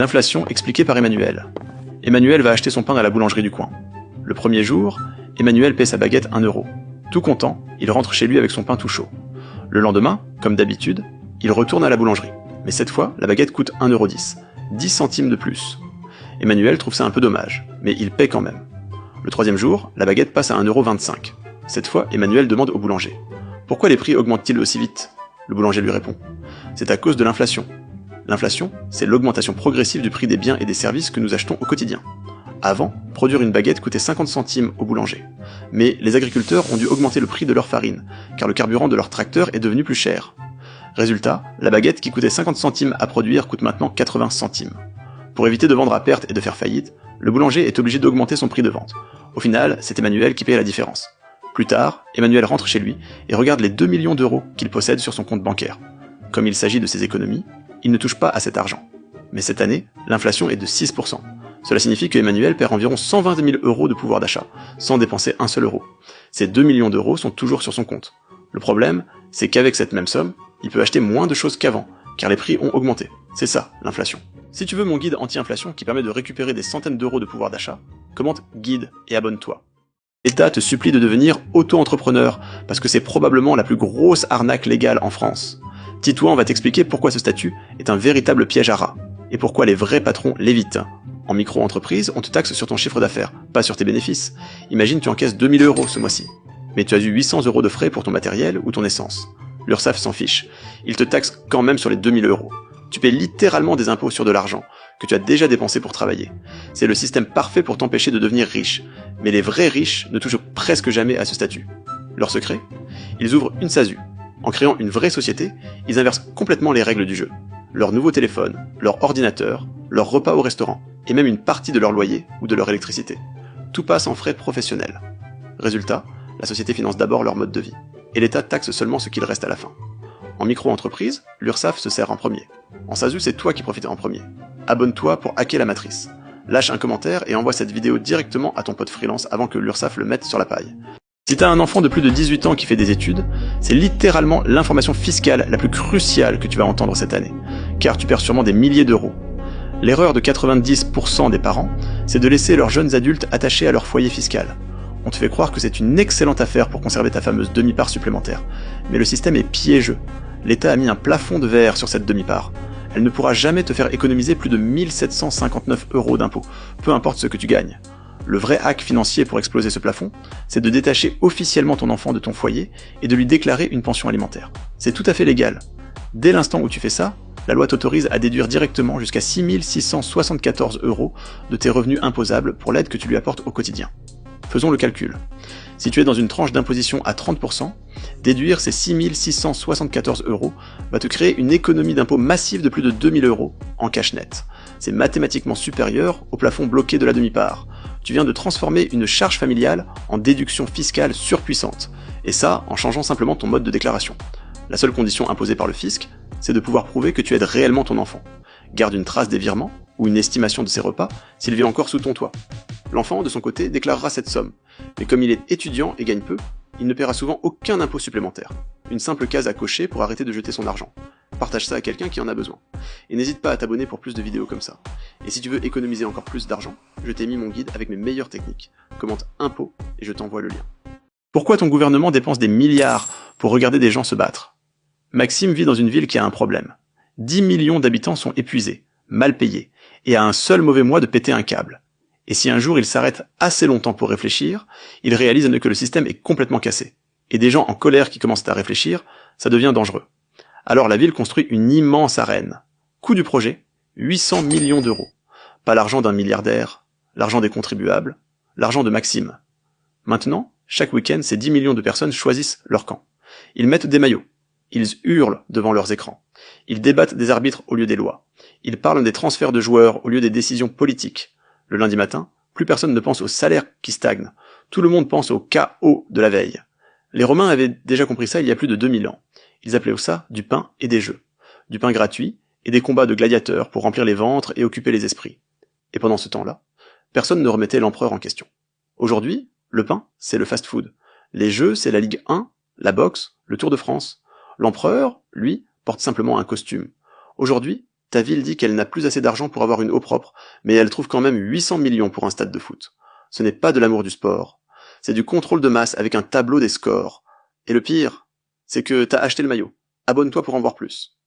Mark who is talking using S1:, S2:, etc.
S1: L'inflation expliquée par Emmanuel. Emmanuel va acheter son pain à la boulangerie du coin. Le premier jour, Emmanuel paie sa baguette 1 euro. Tout content, il rentre chez lui avec son pain tout chaud. Le lendemain, comme d'habitude, il retourne à la boulangerie. Mais cette fois, la baguette coûte 1,10 €, 10 centimes de plus. Emmanuel trouve ça un peu dommage, mais il paie quand même. Le troisième jour, la baguette passe à 1,25 €. Cette fois, Emmanuel demande au boulanger « Pourquoi les prix augmentent-ils aussi vite ?» Le boulanger lui répond « C'est à cause de l'inflation. L'inflation, c'est l'augmentation progressive du prix des biens et des services que nous achetons au quotidien. Avant, produire une baguette coûtait 50 centimes au boulanger. Mais les agriculteurs ont dû augmenter le prix de leur farine, car le carburant de leur tracteur est devenu plus cher. Résultat, la baguette qui coûtait 50 centimes à produire coûte maintenant 80 centimes. Pour éviter de vendre à perte et de faire faillite, le boulanger est obligé d'augmenter son prix de vente. Au final, c'est Emmanuel qui paye la différence. Plus tard, Emmanuel rentre chez lui et regarde les 2 millions d'euros qu'il possède sur son compte bancaire. Comme il s'agit de ses économies, il ne touche pas à cet argent. Mais cette année, l'inflation est de 6%. Cela signifie que Emmanuel perd environ 120 000 € de pouvoir d'achat, sans dépenser un seul euro. Ces 2 millions d'euros sont toujours sur son compte. Le problème, c'est qu'avec cette même somme, il peut acheter moins de choses qu'avant, car les prix ont augmenté. C'est ça, l'inflation. Si tu veux mon guide anti-inflation qui permet de récupérer des centaines d'euros de pouvoir d'achat, commente guide et abonne-toi. L'État te supplie de devenir auto-entrepreneur, parce que c'est probablement la plus grosse arnaque légale en France. Titouan va t'expliquer pourquoi ce statut est un véritable piège à rats, et pourquoi les vrais patrons l'évitent. En micro-entreprise, on te taxe sur ton chiffre d'affaires, pas sur tes bénéfices. Imagine tu encaisses 2 000 € ce mois-ci. Mais tu as eu 800 € de frais pour ton matériel ou ton essence. L'URSSAF s'en fiche. Il te taxe quand même sur les 2 000 €. Tu paies littéralement des impôts sur de l'argent, que tu as déjà dépensé pour travailler. C'est le système parfait pour t'empêcher de devenir riche. Mais les vrais riches ne touchent presque jamais à ce statut. Leur secret ? Ils ouvrent une SASU. En créant une vraie société, ils inversent complètement les règles du jeu. Leur nouveau téléphone, leur ordinateur, leur repas au restaurant, et même une partie de leur loyer ou de leur électricité. Tout passe en frais professionnels. Résultat, la société finance d'abord leur mode de vie, et l'État taxe seulement ce qu'il reste à la fin. En micro-entreprise, l'URSSAF se sert en premier. En SASU, c'est toi qui profites en premier. Abonne-toi pour hacker la matrice. Lâche un commentaire et envoie cette vidéo directement à ton pote freelance avant que l'URSSAF le mette sur la paille. Si t'as un enfant de plus de 18 ans qui fait des études, c'est littéralement l'information fiscale la plus cruciale que tu vas entendre cette année, car tu perds sûrement des milliers d'euros. L'erreur de 90% des parents, c'est de laisser leurs jeunes adultes attachés à leur foyer fiscal. On te fait croire que c'est une excellente affaire pour conserver ta fameuse demi-part supplémentaire. Mais le système est piégeux. L'État a mis un plafond de verre sur cette demi-part. Elle ne pourra jamais te faire économiser plus de 1 759 € d'impôts, peu importe ce que tu gagnes. Le vrai hack financier pour exploser ce plafond, c'est de détacher officiellement ton enfant de ton foyer et de lui déclarer une pension alimentaire. C'est tout à fait légal. Dès l'instant où tu fais ça, la loi t'autorise à déduire directement jusqu'à 6 674 € de tes revenus imposables pour l'aide que tu lui apportes au quotidien. Faisons le calcul. Si tu es dans une tranche d'imposition à 30%, déduire ces 6 674 € va te créer une économie d'impôt massive de plus de 2 000 € en cash net. C'est mathématiquement supérieur au plafond bloqué de la demi-part. Tu viens de transformer une charge familiale en déduction fiscale surpuissante, et ça en changeant simplement ton mode de déclaration. La seule condition imposée par le fisc, c'est de pouvoir prouver que tu aides réellement ton enfant. Garde une trace des virements, ou une estimation de ses repas, s'il vit encore sous ton toit. L'enfant, de son côté, déclarera cette somme, mais comme il est étudiant et gagne peu, il ne paiera souvent aucun impôt supplémentaire. Une simple case à cocher pour arrêter de jeter son argent. Partage ça à quelqu'un qui en a besoin. Et n'hésite pas à t'abonner pour plus de vidéos comme ça. Et si tu veux économiser encore plus d'argent, je t'ai mis mon guide avec mes meilleures techniques. Commente impôt et je t'envoie le lien. Pourquoi ton gouvernement dépense des milliards pour regarder des gens se battre ? Maxime vit dans une ville qui a un problème. 10 millions d'habitants sont épuisés, mal payés, et a un seul mauvais mois de péter un câble. Et si un jour il s'arrête assez longtemps pour réfléchir, il réalise que le système est complètement cassé. Et des gens en colère qui commencent à réfléchir, ça devient dangereux. Alors la ville construit une immense arène. Coût du projet, 800 millions d'euros. Pas l'argent d'un milliardaire, l'argent des contribuables, l'argent de Maxime. Maintenant, chaque week-end, ces 10 millions de personnes choisissent leur camp. Ils mettent des maillots. Ils hurlent devant leurs écrans. Ils débattent des arbitres au lieu des lois. Ils parlent des transferts de joueurs au lieu des décisions politiques. Le lundi matin, plus personne ne pense au salaire qui stagne. Tout le monde pense au chaos de la veille. Les Romains avaient déjà compris ça il y a plus de 2000 ans. Ils appelaient ça du pain et des jeux. Du pain gratuit et des combats de gladiateurs pour remplir les ventres et occuper les esprits. Et pendant ce temps-là, personne ne remettait l'empereur en question. Aujourd'hui, le pain, c'est le fast-food. Les jeux, c'est la Ligue 1, la boxe, le Tour de France. L'empereur, lui, porte simplement un costume. Aujourd'hui, Ta ville dit qu'elle n'a plus assez d'argent pour avoir une eau propre, mais elle trouve quand même 800 millions pour un stade de foot. Ce n'est pas de l'amour du sport, c'est du contrôle de masse avec un tableau des scores. Et le pire, c'est que t'as acheté le maillot. Abonne-toi pour en voir plus.